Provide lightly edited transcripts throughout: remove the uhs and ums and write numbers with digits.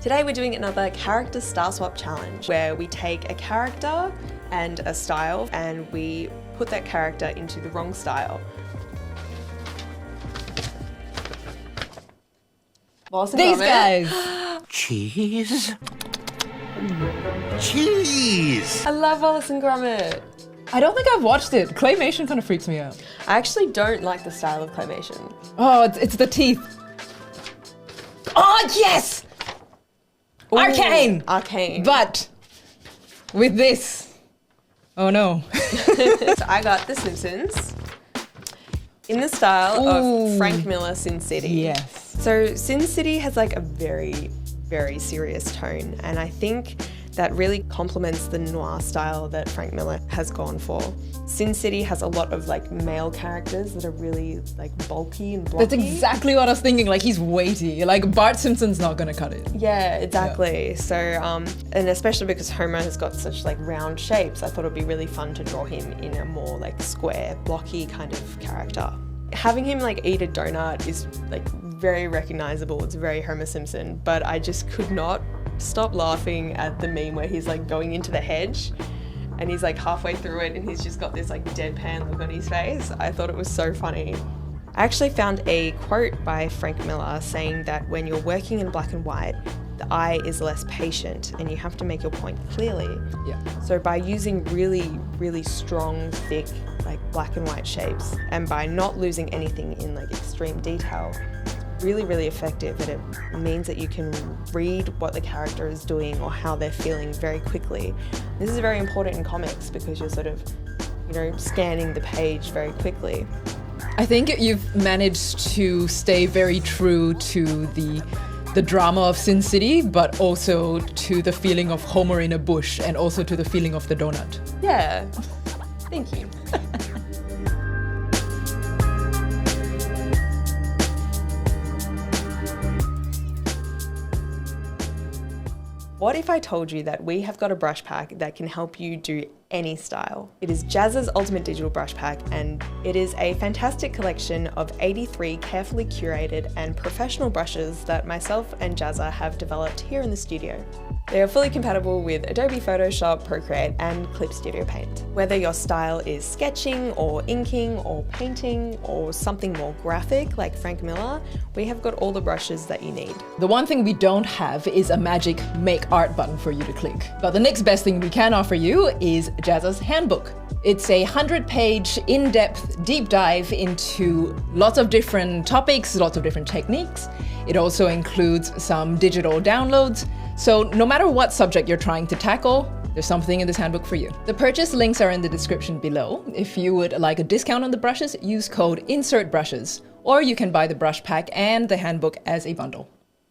Today we're doing another character style swap challenge where we take a character and a style and we put that character into the wrong style. These guys! Cheese? Cheese! I love Wallace and Gromit. I don't think I've watched it. Claymation kind of freaks me out. I actually don't like the style of claymation. Oh, it's the teeth. Oh, yes! Ooh, Arcane! Arcane. But with this, oh no. So I got The Simpsons in the style of Frank Miller Sin City. Yes. So Sin City has like a very, very serious tone, and I think that really complements the noir style that Frank Miller has gone for. Sin City has a lot of like male characters that are really like bulky and blocky. That's exactly what I was thinking. Like, he's weighty. Like, Bart Simpson's not gonna cut it. Yeah, exactly. Yeah. So, and especially because Homer has got such like round shapes, I thought it'd be really fun to draw him in a more like square, blocky kind of character. Having him like eat a donut is like very recognizable. It's very Homer Simpson, but I just could not stop laughing at the meme where he's like going into the hedge and he's like halfway through it and he's just got this like deadpan look on his face. I thought it was so funny. I actually found a quote by Frank Miller saying that when you're working in black and white, the eye is less patient and you have to make your point clearly. Yeah. So by using really, really strong, thick, like black and white shapes, and by not losing anything in like extreme detail, it's really, really effective, and it means that you can read what the character is doing or how they're feeling very quickly. This is very important in comics because you're sort of, you know, scanning the page very quickly. I think you've managed to stay very true to the drama of Sin City, but also to the feeling of Homer in a bush, and also to the feeling of the donut. Yeah, thank you. What if I told you that we have got a brush pack that can help you do any style? It is Jazzas Ultimate Digital Brush Pack, and it is a fantastic collection of 83 carefully curated and professional brushes that myself and Jazza have developed here in the studio. They are fully compatible with Adobe Photoshop, Procreate and Clip Studio Paint. Whether your style is sketching or inking or painting or something more graphic like Frank Miller, we have got all the brushes that you need. The one thing we don't have is a magic make art button for you to click. But the next best thing we can offer you is Jazzas Handbook. It's a 100-page, in-depth, deep dive into lots of different topics, lots of different techniques. It also includes some digital downloads. So no matter what subject you're trying to tackle, there's something in this handbook for you. The purchase links are in the description below. If you would like a discount on the brushes, use code INSERTBRUSHES, or you can buy the brush pack and the handbook as a bundle.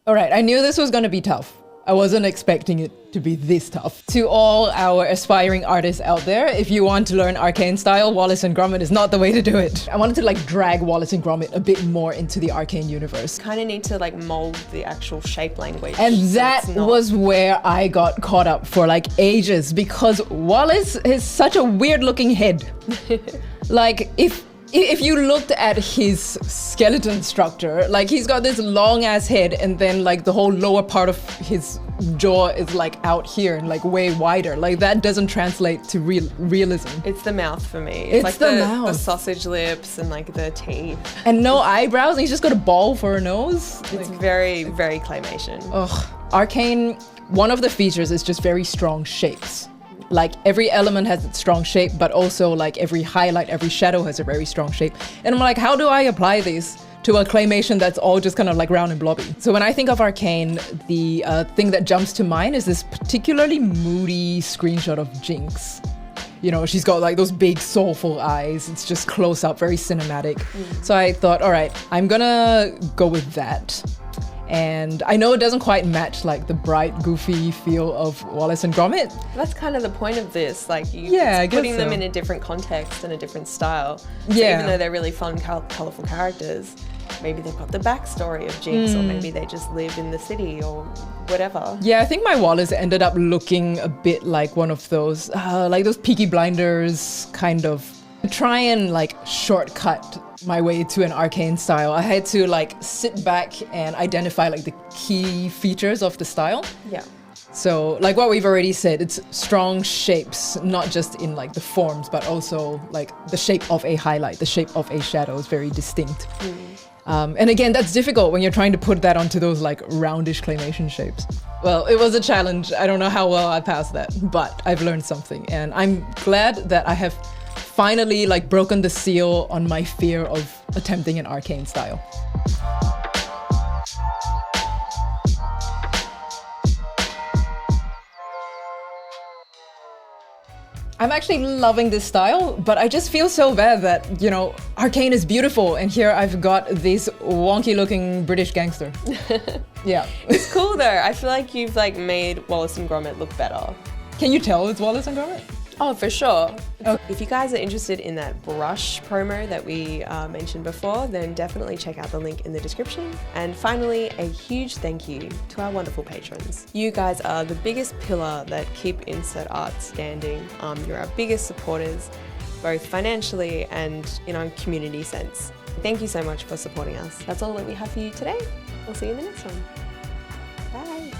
All right, I knew this was gonna be tough. I wasn't expecting it to be this tough. To all our aspiring artists out there, if you want to learn arcane style, Wallace and Gromit is not the way to do it. I wanted to like drag Wallace and Gromit a bit more into the arcane universe. Kind of need to like mold the actual shape language. And that was where I got caught up for like ages, because Wallace has such a weird looking head. Like if you looked at his skeleton structure, like he's got this long ass head and then like the whole lower part of his jaw is like out here and like way wider. Like that doesn't translate to realism. It's the mouth for me. It's like the mouth. The sausage lips and like the teeth. And no eyebrows, and he's just got a ball for a nose. It's very, very claymation. Ugh. Arcane, one of the features is just very strong shapes. Like every element has its strong shape, but also like every highlight, every shadow has a very strong shape. And I'm like, how do I apply this to a claymation that's all just kind of like round and blobby? So when I think of Arcane, the thing that jumps to mind is this particularly moody screenshot of Jinx. You know, she's got like those big soulful eyes. It's just close up, very cinematic. So I thought, all right, I'm gonna go with that. And I know it doesn't quite match like the bright, goofy feel of Wallace and Gromit. That's kind of the point of this, like putting them in a different context and a different style. So even though they're really fun, colourful characters, maybe they've got the backstory of Jinx, or maybe they just live in the city or whatever. Yeah, I think my Wallace ended up looking a bit like one of those, like those Peaky Blinders kind of To try and like shortcut my way to an arcane style, I had to like sit back and identify like the key features of the style. Yeah. So like what we've already said, it's strong shapes, not just in like the forms, but also like the shape of a highlight, the shape of a shadow is very distinct. And again, that's difficult when you're trying to put that onto those like roundish claymation shapes. Well, it was a challenge. I don't know how well I passed that, but I've learned something. And I'm glad that I have finally like broken the seal on my fear of attempting an arcane style. I'm actually loving this style, but I just feel so bad that, you know, arcane is beautiful and here I've got this wonky looking British gangster. Yeah. It's cool though. I feel like you've like made Wallace and Gromit look better. Can you tell it's Wallace and Gromit? Oh, for sure. Okay. If you guys are interested in that brush promo that we mentioned before, then definitely check out the link in the description. And finally, a huge thank you to our wonderful patrons. You guys are the biggest pillar that keep insert art standing. You're our biggest supporters, both financially and in a community sense. Thank you so much for supporting us. That's all that we have for you today. We'll see you in the next one. Bye.